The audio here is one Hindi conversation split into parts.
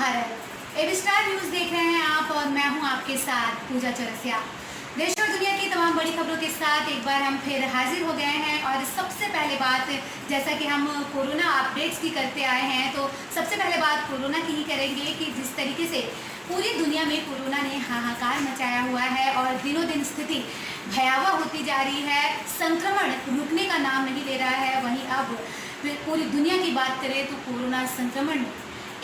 भारत। एबी स्टार न्यूज़ देख रहे हैं आप और मैं हूं आपके साथ पूजा चौरसिया। देश और दुनिया की तमाम बड़ी खबरों के साथ एक बार हम फिर हाजिर हो गए हैं। और सबसे पहले बात, जैसा कि हम कोरोना अपडेट्स की करते आए हैं, तो सबसे पहले बात कोरोना की ही करेंगे कि जिस तरीके से पूरी दुनिया में कोरोना ने हाहाकार मचाया हुआ है और दिनों दिन स्थिति भयावह होती जा रही है। संक्रमण रुकने का नाम नहीं ले रहा है। वहीं अब पूरी दुनिया की बात करें तो कोरोना संक्रमण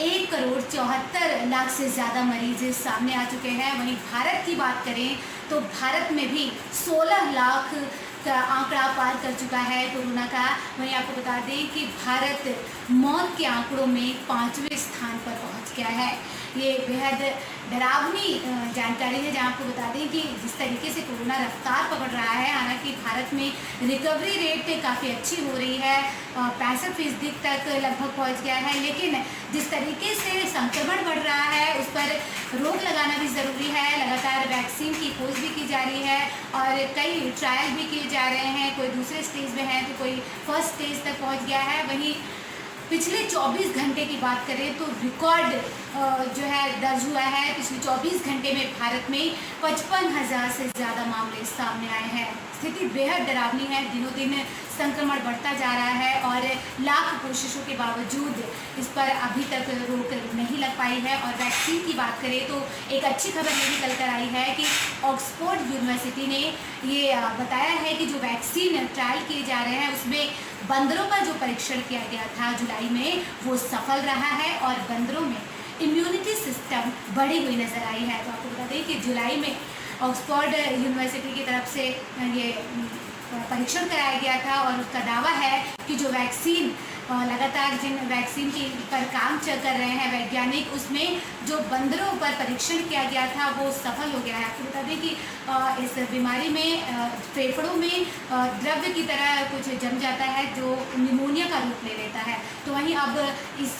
1,74,00,000 से ज़्यादा मरीज सामने आ चुके हैं। वहीं भारत की बात करें तो भारत में भी 16 लाख का आंकड़ा पार कर चुका है कोरोना का। वहीं आपको बता दें कि भारत मौत के आंकड़ों में 5वें स्थान पर पहुंच गया है। ये बेहद डरावनी जानकारी है, जहां आपको बता दें कि जिस तरीके से कोरोना रफ्तार पकड़ रहा है, हालांकि भारत में रिकवरी रेट काफ़ी अच्छी हो रही है, 65% तक लगभग पहुंच गया है। लेकिन जिस तरीके से संक्रमण बढ़ रहा है उस पर रोक लगाना भी ज़रूरी है। लगातार वैक्सीन की खोज भी की जा रही है और कई ट्रायल भी किए जा रहे हैं। कोई दूसरे स्टेज में है तो कोई फर्स्ट स्टेज तक पहुंच गया है। वहीं पिछले 24 घंटे की बात करें तो रिकॉर्ड जो है दर्ज हुआ है। पिछले 24 घंटे में भारत में 55,000 से ज़्यादा मामले सामने आए हैं। स्थिति बेहद डरावनी है। दिनों दिन संक्रमण बढ़ता जा रहा है और लाख कोशिशों के बावजूद इस पर अभी तक रोक नहीं लग पाई है। और वैक्सीन की बात करें तो एक अच्छी खबर ये निकल कर आई है कि ऑक्सफोर्ड यूनिवर्सिटी ने ये बताया है कि जो वैक्सीन ट्रायल किए जा रहे हैं उसमें बंदरों का जो परीक्षण किया गया था जुलाई में, वो सफल रहा है और बंदरों में इम्यूनिटी सिस्टम बढ़ी हुई नज़र आई है। तो आपको बता दें कि जुलाई में ऑक्सफोर्ड यूनिवर्सिटी की तरफ से ये परीक्षण कराया गया था और उसका दावा है कि जो वैक्सीन लगातार जिन वैक्सीन की पर काम कर रहे हैं वैज्ञानिक, उसमें जो बंदरों पर परीक्षण किया गया था वो सफल हो गया है। आपको बता दें कि इस बीमारी में फेफड़ों में द्रव्य की तरह कुछ जम जाता है जो निमोनिया का रूप ले लेता है। तो वहीं अब इस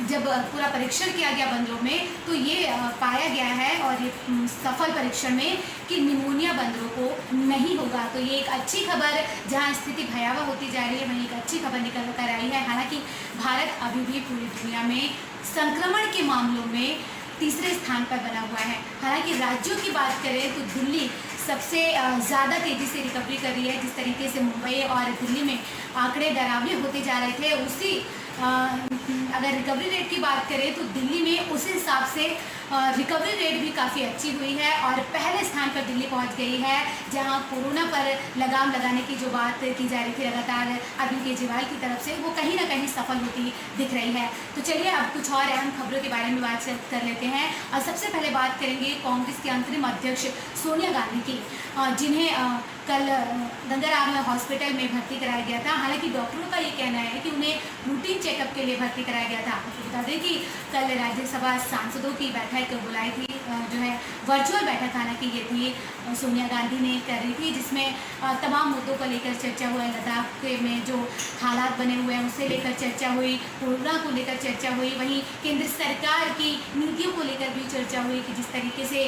जब पूरा परीक्षण किया गया बंदरों में तो ये पाया गया है और ये सफल परीक्षण में कि निमोनिया बंदरों को नहीं होगा। तो ये एक अच्छी खबर, जहां स्थिति भयावह होती जा रही है वहीं एक अच्छी खबर निकल कर आई है। हालांकि भारत अभी भी पूरी दुनिया में संक्रमण के मामलों में तीसरे स्थान पर बना हुआ है। हालांकि राज्यों की बात करें तो दिल्ली सबसे ज़्यादा तेज़ी से रिकवरी कर रही है। जिस तरीके से मुंबई और दिल्ली में आंकड़े डरावने होते जा रहे थे, उसी अगर रिकवरी रेट की बात करें तो दिल्ली में उस हिसाब से रिकवरी रेट भी काफ़ी अच्छी हुई है और पहले स्थान पर दिल्ली पहुंच गई है, जहां कोरोना पर लगाम लगाने की जो बात की जा रही थी लगातार अरविंद केजरीवाल की तरफ से, वो कहीं ना कहीं सफल होती दिख रही है। तो चलिए अब कुछ और अहम खबरों के बारे में बात कर लेते हैं। और सबसे पहले बात करेंगे कांग्रेस के अंतरिम अध्यक्ष सोनिया गांधी की, जिन्हें कल गंगाराम हॉस्पिटल में भर्ती कराया गया था। हालांकि डॉक्टरों का ये कहना है कि उन्हें रूटीन चेकअप के लिए भर्ती कराया गया था। आपको बता दें कि कल राज्यसभा सांसदों की बैठक बुलाई थी, जो है वर्चुअल बैठक हालांकि ये थी सोनिया गांधी ने कर रही थी, जिसमें तमाम मुद्दों को लेकर चर्चा हुआ। लद्दाख में जो हालात बने हुए हैं उससे लेकर चर्चा हुई, कोरोना को लेकर चर्चा हुई, वहीं केंद्र सरकार की नीतियों को लेकर भी चर्चा हुई कि जिस तरीके से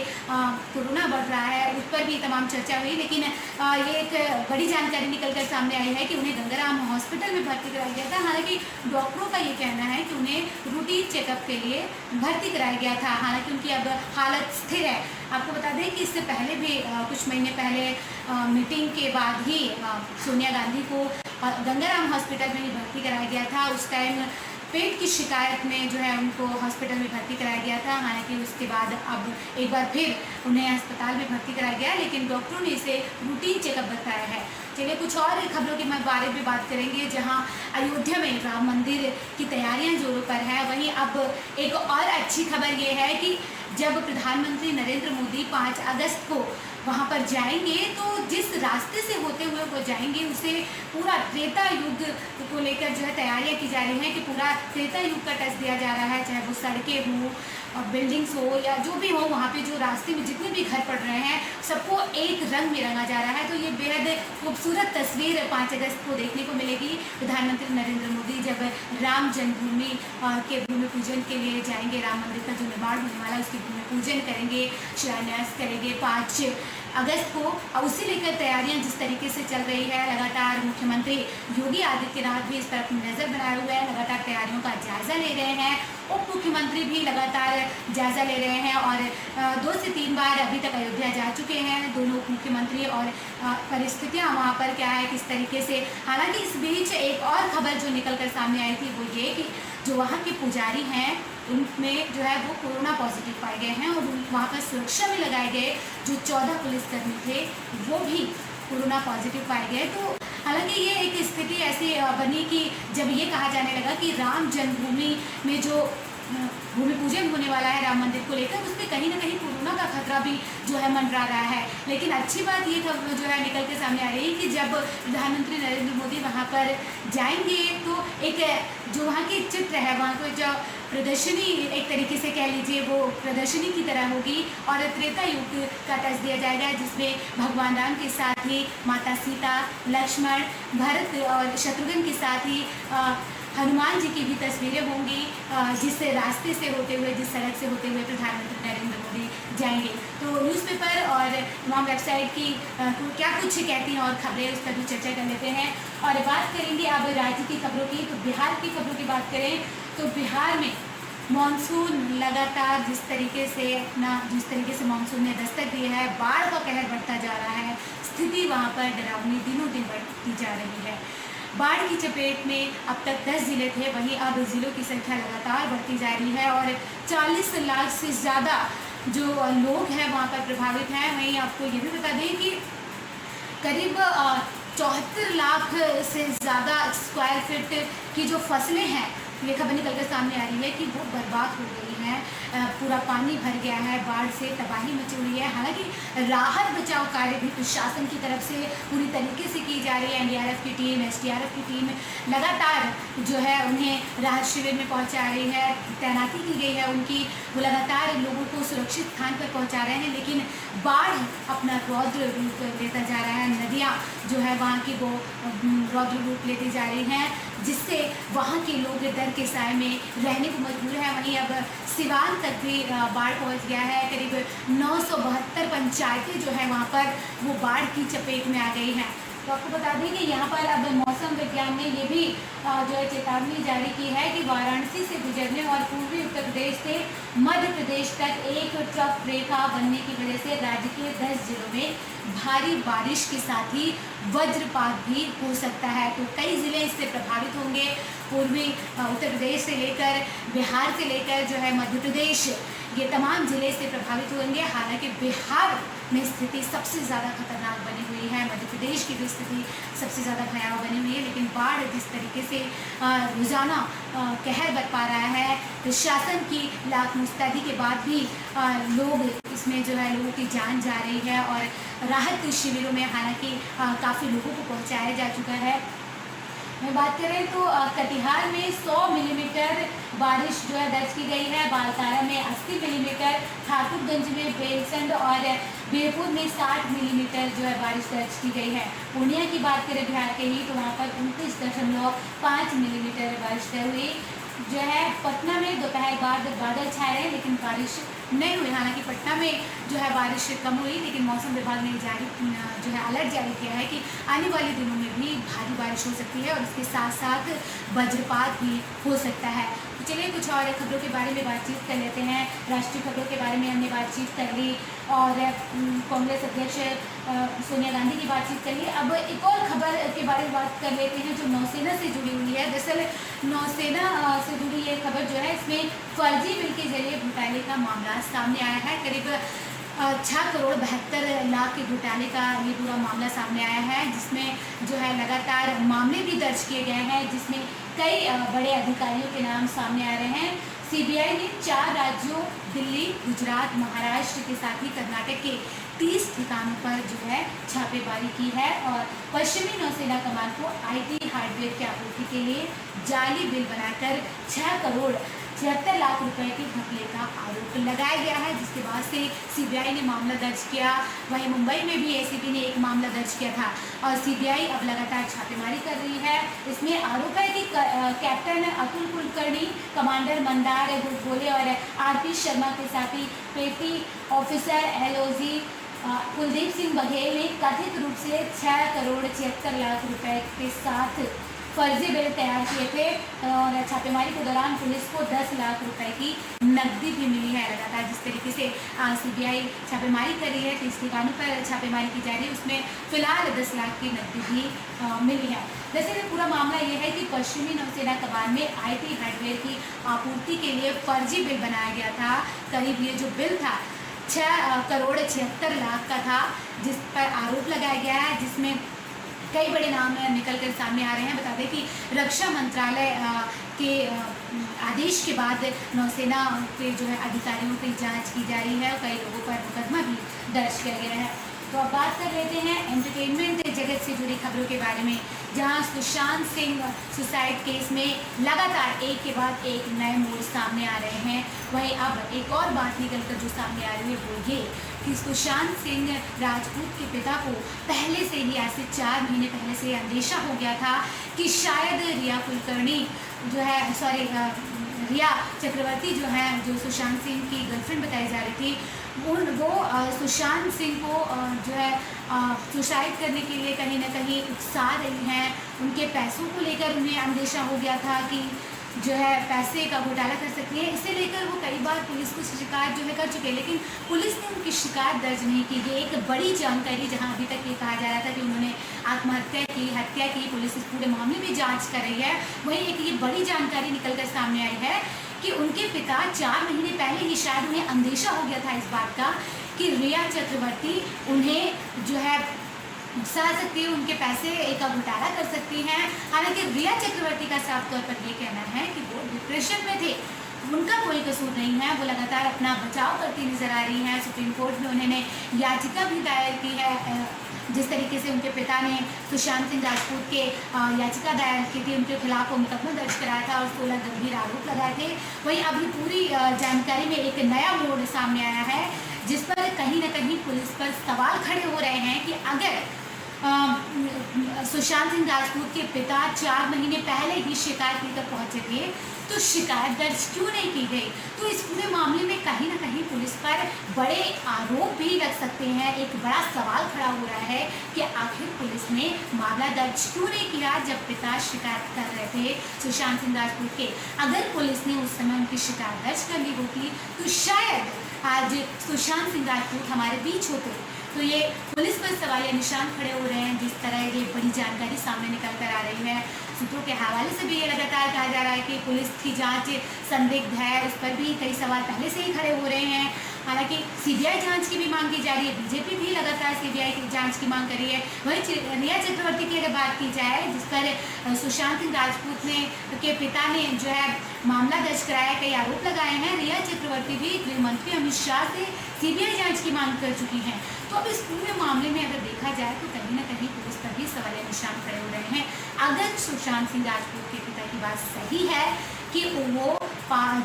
कोरोना बढ़ रहा है उस पर भी तमाम चर्चा हुई। लेकिन ये एक बड़ी जानकारी निकल कर सामने आई है कि उन्हें गंगाराम हॉस्पिटल में भर्ती कराया गया था। हालांकि डॉक्टरों का ये कहना है कि उन्हें रूटीन चेकअप के लिए भर्ती कराया गया था। हालांकि उनकी अब हालत स्थिर है। आपको बता दें कि इससे पहले भी कुछ महीने पहले मीटिंग के बाद ही सोनिया गांधी को गंगाराम हॉस्पिटल में ही भर्ती कराया गया था। उस टाइम पेट की शिकायत में जो है उनको हॉस्पिटल में भर्ती कराया गया था। हालांकि उसके बाद अब एक बार फिर उन्हें अस्पताल में भर्ती कराया गया, लेकिन डॉक्टरों ने इसे रूटीन चेकअप बताया है। चलिए कुछ और खबरों के बारे में बात करेंगे। जहां अयोध्या में राम मंदिर की तैयारियां जोरों पर है, वहीं अब एक और अच्छी खबर ये है कि जब प्रधानमंत्री नरेंद्र मोदी 5 अगस्त को वहाँ पर जाएंगे तो जिस रास्ते से होते हुए वो जाएंगे उसे पूरा त्रेता युग को लेकर जो है तैयारियां की जा रही हैं कि पूरा त्रेता युग का टच दिया जा रहा है। चाहे वो सड़कें हों और बिल्डिंग्स हो या जो भी हो, वहाँ पे जो रास्ते में जितने भी घर पड़ रहे हैं सबको एक रंग में रंगा जा रहा है। तो ये बेहद खूबसूरत तस्वीर 5 अगस्त को देखने को मिलेगी। प्रधानमंत्री नरेंद्र मोदी जब राम जन्मभूमि के भूमि पूजन के लिए जाएंगे, राम मंदिर का जो निर्माण होने वाला है उसकी भूमि पूजन करेंगे, शिलान्यास करेंगे। 5 अगस्त को। और उसे लेकर तैयारियां जिस तरीके से चल रही है, लगातार मुख्यमंत्री योगी आदित्यनाथ भी इस पर अपनी नज़र बनाए हुए हैं, लगातार तैयारियों का जायजा ले रहे हैं। उप मुख्यमंत्री भी लगातार जायजा ले रहे हैं और 2 से 3 बार अभी तक अयोध्या जा चुके हैं दोनों उप मुख्यमंत्री। और परिस्थितियां वहां पर क्या है, किस तरीके से। हालांकि इस बीच एक और खबर जो निकल कर सामने आई थी वो ये कि जो वहाँ के पुजारी हैं उनमें जो है वो कोरोना पॉजिटिव पाए गए हैं और वहाँ पर सुरक्षा में लगाए गए जो 14 पुलिसकर्मी थे वो भी कोरोना पॉजिटिव पाए गए। तो हालांकि ये एक स्थिति ऐसी बनी कि जब ये कहा जाने लगा कि राम जन्मभूमि में जो भूमि पूजन होने वाला है राम मंदिर को लेकर, उसमें कहीं ना कहीं कोरोना का खतरा भी जो है मंडरा रहा है। लेकिन अच्छी बात ये खबर जो है निकल के सामने आ रही है कि जब प्रधानमंत्री नरेंद्र मोदी वहाँ पर जाएंगे तो एक जो वहाँ की चित्र है, वहाँ को जो प्रदर्शनी एक तरीके से कह लीजिए वो प्रदर्शनी की तरह होगी और त्रेता युग का टच दिया जाएगा, जिसमें भगवान राम के साथ ही माता सीता, लक्ष्मण, भरत और शत्रुघ्न के साथ ही हनुमान जी की भी तस्वीरें होंगी, जिस रास्ते से होते हुए, जिस सड़क से होते हुए प्रधानमंत्री नरेंद्र मोदी जाएंगे। तो न्यूज़पेपर और तमाम वेबसाइट की क्या कुछ कहती हैं और खबरें, उस पर भी चर्चा कर लेते हैं। और बात करेंगे अब राज्य की खबरों की। तो बिहार की खबरों की बात करें तो बिहार में मानसून लगातार जिस तरीके से मानसून ने दस्तक दी है, बाढ़ का कहर बढ़ता जा रहा है, स्थिति वहाँ पर डरावनी दिनों दिन बढ़ती जा रही है। बाढ़ की चपेट में अब तक 10 जिले थे, वहीं अब जिलों की संख्या लगातार बढ़ती जा रही है और 40 लाख से ज़्यादा जो लोग हैं वहाँ पर प्रभावित हैं। वहीं आपको ये भी बता दें कि करीब 74 लाख से ज़्यादा स्क्वायर फीट की जो फसलें हैं, ये खबर निकल कर सामने आ रही है कि वो बर्बाद हो गई हैं। पूरा पानी भर गया है, बाढ़ से तबाही मची हुई है। हालांकि राहत बचाव कार्य भी प्रशासन की तरफ से पूरी तरीके से की जा रही है। एनडीआरएफ की टीम, एसडीआरएफ की टीम लगातार जो है उन्हें राहत शिविर में पहुंचा रही है, तैनाती की गई है उनकी, वो लगातार लोगों को सुरक्षित स्थान पर पहुंचा रहे हैं। लेकिन बाढ़ अपना रौद्र रूप लेता जा रहा है, नदियाँ जो है वहाँ की वो रौद्र रूप लेती जा रही हैं, जिससे वहाँ के लोग डर के साए में रहने को मजबूर है। वहीं अब सिवान तक भी बाढ़ पहुँच गया है। करीब 972 पंचायतें जो है वहाँ पर वो बाढ़ की चपेट में आ गई हैं। तो आपको बता दें कि यहाँ पर अब मौसम विज्ञान ने ये भी जो है चेतावनी जारी की है कि वाराणसी से गुजरने और पूर्वी उत्तर प्रदेश से मध्य प्रदेश तक एक ट्रफ रेखा बनने की वजह से राज्य के 10 जिलों में भारी बारिश के साथ ही वज्रपात भी हो सकता है। तो कई ज़िले इससे प्रभावित होंगे, पूर्वी उत्तर प्रदेश से लेकर बिहार से लेकर जो है मध्य प्रदेश, ये तमाम ज़िले इससे प्रभावित होंगे। हालांकि बिहार में स्थिति सबसे ज़्यादा खतरनाक बनी हुई है, मध्य प्रदेश की भी स्थिति सबसे ज़्यादा भयावह बनी हुई है। लेकिन बाढ़ जिस तरीके से रोज़ाना कहर बरपा रहा है, प्रशासन की लाख मुस्तैदी के बाद भी लोग इसमें जो है लोगों की जान जा रही है और राहत शिविरों में हालांकि काफ़ी लोगों को पहुंचाया जा चुका है। मैं बात करें तो कटिहार में 100 मिलीमीटर बारिश जो है दर्ज की गई है, बालतारा में 80 मिलीमीटर, ठाकुरगंज में बेलसंड और बीरपुर में 60 मिलीमीटर जो है बारिश दर्ज की गई है। पूर्णिया की बात करें बिहार के ही, तो वहाँ पर 29.5 मिलीमीटर बारिश हुई। जो है पटना में दोपहर बाद बादल छाए रहे लेकिन बारिश नहीं हुई। हालांकि पटना में जो है बारिश कम हुई, लेकिन मौसम विभाग ने जो है अलर्ट जारी किया है कि आने वाले दिनों में भी भारी बारिश हो सकती है और इसके साथ साथ वज्रपात भी हो सकता है। तो चलिए कुछ और खबरों के बारे में बातचीत कर लेते हैं। राष्ट्रीय खबरों के बारे में हमने बातचीत कर ली और कांग्रेस अध्यक्ष सोनिया गांधी की बातचीत कर ली। अब एक और खबर के बारे में बात कर लेते हैं जो नौसेना से जुड़ी हुई है। दरअसल नौसेना से जुड़ी ये खबर जो है, इसमें फर्जी बिल के जरिए घोटाले का मामला सामने आया है। करीब 6 करोड़ 72 लाख के घोटाले का ये पूरा मामला सामने आया है, जिसमें जो है लगातार मामले भी दर्ज किए गए हैं, जिसमें कई बड़े अधिकारियों के नाम सामने आ रहे हैं। सीबीआई ने 4 राज्यों दिल्ली, गुजरात, महाराष्ट्र के साथ ही कर्नाटक के 30 ठिकानों पर जो है छापेमारी की है और पश्चिमी नौसेना कमान को आईटी हार्डवेयर की आपूर्ति के लिए जाली बिल बनाकर 6 करोड़ 76 लाख रुपए के घपले का आरोप लगाया गया है, जिसके बाद से सीबीआई ने मामला दर्ज किया। वहीं मुंबई में भी एसीबी ने एक मामला दर्ज किया था और सीबीआई अब लगातार छापेमारी कर रही है। इसमें आरोप है कि कैप्टन अतुल कुलकर्णी, कमांडर मंदार गोले और आरपी शर्मा के साथ ही पेटी ऑफिसर एलओजी कुलदीप सिंह बघेल ने कथित रूप से 6 करोड़ 76 लाख रुपए के साथ फर्जी बिल तैयार किए थे और छापेमारी के दौरान पुलिस को 10 लाख रुपए की नकदी भी मिली है। लगातार जिस तरीके से सीबीआई छापेमारी कर रही है, 30 ठिकानों पर छापेमारी की जा रही है, उसमें फिलहाल 10 लाख की नकदी भी मिली है। वैसे पूरा मामला यह है कि पश्चिमी नौसेना कमान में IT हार्डवेयर की आपूर्ति के लिए फर्जी बिल बनाया गया था। करीब ये जो बिल था 6 करोड़ 76 लाख का था, जिस पर आरोप लगाया गया है, जिसमें कई बड़े नाम निकल कर सामने आ रहे हैं। बता दें कि रक्षा मंत्रालय के आदेश के बाद नौसेना के जो है अधिकारियों की जांच की जा रही है और कई लोगों पर मुकदमा भी दर्ज किया गया है। तो अब बात कर लेते हैं एंटरटेनमेंट जगत से जुड़ी खबरों के बारे में, जहां सुशांत सिंह सुसाइड केस में लगातार एक के बाद एक नए मोड़ सामने आ रहे हैं। वहीं अब एक और बात निकल कर जो सामने आ रही है वो ये कि सुशांत सिंह राजपूत के पिता को पहले से ही, आज से 4 महीने पहले से अंदेशा हो गया था कि शायद रिया कुलकर्णी जो है, रिया चक्रवर्ती जो है, जो सुशांत सिंह की गर्लफ्रेंड बताई जा रही थी, वो सुशांत सिंह को जो है सुसाइड करने के लिए कहीं ना कहीं उकसा रही हैं। उनके पैसों को लेकर उन्हें अंदेशा हो गया था कि जो है पैसे का घोटाला कर सकती है। इसे लेकर वो कई बार पुलिस को शिकायत जो है कर चुके हैं, लेकिन पुलिस ने उनकी शिकायत दर्ज नहीं की। ये एक बड़ी जानकारी, जहां अभी तक ये कहा जा रहा था कि उन्होंने आत्महत्या की, हत्या की, पुलिस इस पूरे मामले में जांच कर रही है। वहीं एक ये बड़ी जानकारी निकल कर सामने आई है कि उनके पिता 4 महीने पहले ही शायद उन्हें अंदेशा हो गया था इस बात का कि रिया चक्रवर्ती उन्हें जो है उकसा सकती है, उनके पैसे का घोटाला कर सकती हैं। हालांकि रिया चक्रवर्ती का साफ तौर पर ये कहना है कि वो डिप्रेशन में थे, उनका कोई कसूर नहीं है, वो लगातार अपना बचाव करती नजर आ रही हैं। सुप्रीम कोर्ट में उन्होंने याचिका भी दायर की है। जिस तरीके से उनके पिता ने सुशांत सिंह राजपूत के याचिका दायर की थी, उनके खिलाफ वो मुकदमा दर्ज कराया था और 16 गंभीर आरोप लगाए थे। वहीं अभी पूरी जानकारी में एक नया मोड़ सामने आया है, जिस पर कहीं ना कहीं पुलिस पर सवाल खड़े हो रहे हैं कि अगर सुशांत सिंह राजपूत के पिता 4 महीने पहले ही शिकायत लेकर पहुंचे थे, तो शिकायत दर्ज क्यों नहीं की गई? तो इस पूरे मामले में कहीं ना कहीं पुलिस पर बड़े आरोप भी लग सकते हैं। एक बड़ा सवाल खड़ा हो रहा है कि आखिर पुलिस ने मामला दर्ज क्यों नहीं किया जब पिता शिकायत कर रहे थे सुशांत सिंह राजपूत के। अगर पुलिस ने उस समय उनकी शिकायत दर्ज कर ली होती तो शायद आज सुशांत सिंह राजपूत हमारे बीच होते। तो ये पुलिस पर सवालिया निशान खड़े हो रहे हैं, जिस तरह ये बड़ी जानकारी सामने निकल कर आ रही है। सूत्रों के हवाले से भी ये लगातार कहा जा रहा है कि पुलिस की जांच संदिग्ध है, उस पर भी कई सवाल पहले से ही खड़े हो रहे हैं। हालांकि सीबीआई जांच की भी मांग की जा रही है, बीजेपी भी लगातार सीबीआई की जांच की मांग कर रही है। वहीं रिया चक्रवर्ती की अगर बात की जाए, जिस पर सुशांत सिंह राजपूत ने के पिता ने जो है मामला दर्ज कराया, कई आरोप लगाए हैं, रिया चक्रवर्ती भी गृह मंत्री अमित शाह से सीबीआई जांच की मांग कर चुकी हैं। तो अब इस पूरे मामले में अगर देखा जाए तो कहीं ना कहीं पुलिस पर भी सवालिया निशान खड़े हो रहे हैं। अगर सुशांत सिंह राजपूत के पिता की बात सही है कि वो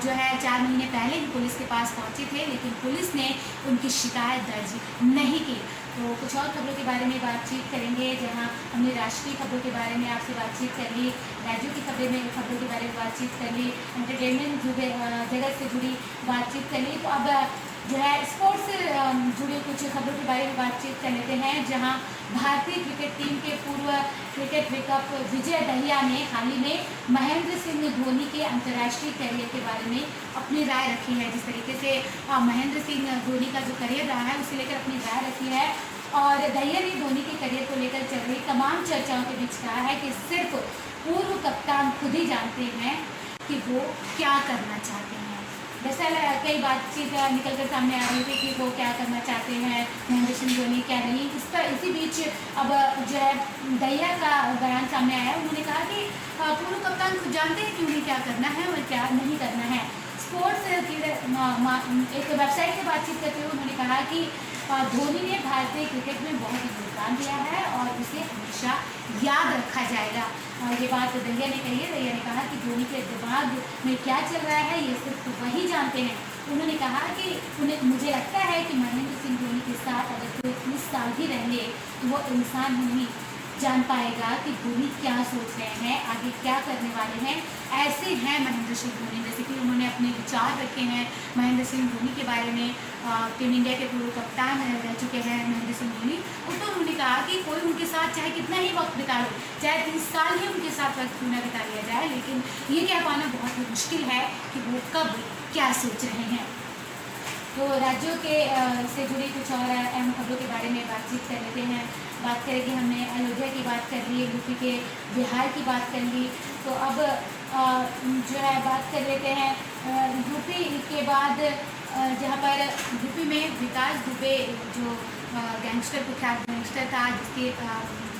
जो है 4 महीने पहले ही पुलिस के पास पहुंचे थे, लेकिन पुलिस ने उनकी शिकायत दर्ज नहीं की। तो कुछ और खबरों के बारे में बातचीत करेंगे, जहां हमने राष्ट्रीय खबरों के बारे में आपसे बातचीत कर ली, राज्यों की खबरों के बारे में बातचीत कर ली, एंटरटेनमेंट जगत से जुड़ी बातचीत कर ली। तो अब जो है स्पोर्ट्स से जुड़ी कुछ खबरों के बारे में बातचीत कर लेते हैं, जहां भारतीय क्रिकेट टीम के पूर्व क्रिकेट विकप विजय दहिया ने हाल ही में महेंद्र सिंह धोनी के अंतर्राष्ट्रीय करियर के बारे में अपनी राय रखी है। जिस तरीके से महेंद्र सिंह धोनी का जो करियर रहा है उसे लेकर अपनी राय रखी है, और दहिया ने धोनी के करियर को लेकर चल रही तमाम चर्चाओं के बीच कहा है कि सिर्फ पूर्व कप्तान खुद ही जानते हैं कि वो क्या करना चाहते हैं। जैसा कई बातचीत निकल कर सामने आ रही थी कि वो क्या करना चाहते हैं, महेंद्र सिंह धोनी क्या नहीं। इसी बीच अब जो है दहिया का बयान सामने आया। उन्होंने कहा कि पूर्व कप्तान खुद जानते हैं कि उन्हें क्या करना है और क्या नहीं करना है। स्पोर्ट्स की एक वेबसाइट से बातचीत करते हुए उन्होंने कहा कि धोनी ने भारतीय क्रिकेट में बहुत ही योगदान दिया है और उसे हमेशा याद रखा जाएगा। ये बात दहिया ने कही है। दहिया ने कहा कि धोनी के दिमाग में क्या चल रहा है ये सिर्फ वही जानते हैं। उन्होंने कहा कि मुझे लगता है कि महेंद्र सिंह धोनी के साथ अगर कोई 30 साल भी रह ले तो वो इंसान नहीं जान पाएगा कि धोनी क्या सोच रहे हैं, आगे क्या करने वाले हैं। ऐसे हैं महेंद्र सिंह धोनी, जैसे कि उन्होंने अपने विचार रखे हैं महेंद्र सिंह धोनी के बारे में। टीम इंडिया के पूर्व कप्तान रह चुके हैं महेंद्र सिंह धोनी। ताकि कोई उनके साथ चाहे कितना ही वक्त बिता लो, चाहे 30 साल ही उनके साथ वक्त क्यों न बिता लिया जाए, लेकिन ये कह पाना बहुत ही मुश्किल है कि वो कब क्या सोच रहे हैं। तो राज्यों के से जुड़ी कुछ और अहम खबरों के बारे में बातचीत कर लेते हैं। बात करें कि हमने अयोध्या की बात कर ली, यूपी के बिहार की बात कर ली, तो अब जो है बात कर लेते हैं यूपी के बाद, जहाँ पर यूपी में विकास दुबे जो गैंगस्टर, कुख्यात गैंगस्टर था, जिसके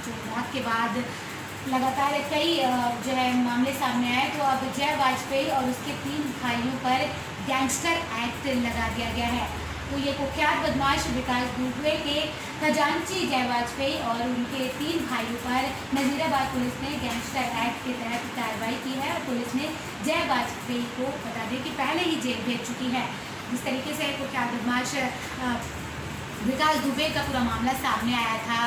जो मौत के बाद लगातार कई जो है मामले सामने आए, तो अब जय वाजपेयी और उसके 3 भाइयों पर गैंगस्टर एक्ट लगा दिया गया है। तो ये कुख्यात बदमाश विकास दुबे के खजांची जय वाजपेयी और उनके 3 भाइयों पर नजीराबाद पुलिस ने गैंगस्टर एक्ट के तहत कार्रवाई की है, और पुलिस ने जय वाजपेयी को बता दें कि पहले ही जेल भेज चुकी है। जिस तरीके से कुख्यात बदमाश विकास दुबे का पूरा मामला सामने आया था,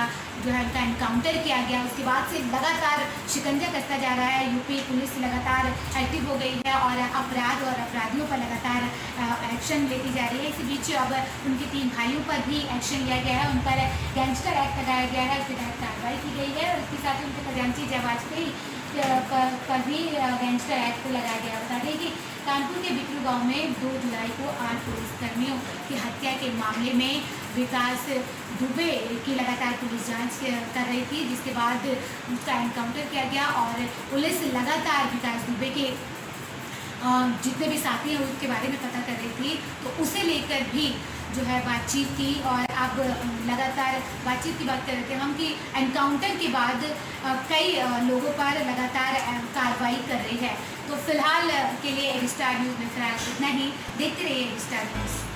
जो है उनका एनकाउंटर किया गया, उसके बाद से लगातार शिकंजा कसता जा रहा है। यूपी पुलिस लगातार एक्टिव हो गई है और अपराध और अपराधियों पर लगातार एक्शन लेती जा रही है। इसी बीच अब उनके 3 भाइयों पर भी एक्शन लिया गया है, उन पर गैंगस्टर एक्ट लगाया गया है, उसके तहत कार्रवाई की गई है, और इसके साथ ही उनके खजांची जय वाजपेयी पर भी गैंगस्टर एक्ट लगाया गया। बता दें कि कानपुर के बिकरू गांव में 2 जुलाई को 8 पुलिसकर्मियों की हत्या के मामले में विकास दुबे की लगातार पुलिस जांच कर रही थी, जिसके बाद उसका एनकाउंटर किया गया, और पुलिस लगातार विकास दुबे के जितने भी साथी हैं उसके बारे में पता कर रही थी, तो उसे लेकर भी जो है बातचीत की। और अब लगातार बातचीत की बात कर रहे थे हम कि एनकाउंटर के बाद कई लोगों पर लगातार कार्रवाई कर रही है। तो फिलहाल के लिए स्टार न्यूज़ में फिलहाल इतना ही। देखते रहिए स्टार न्यूज़।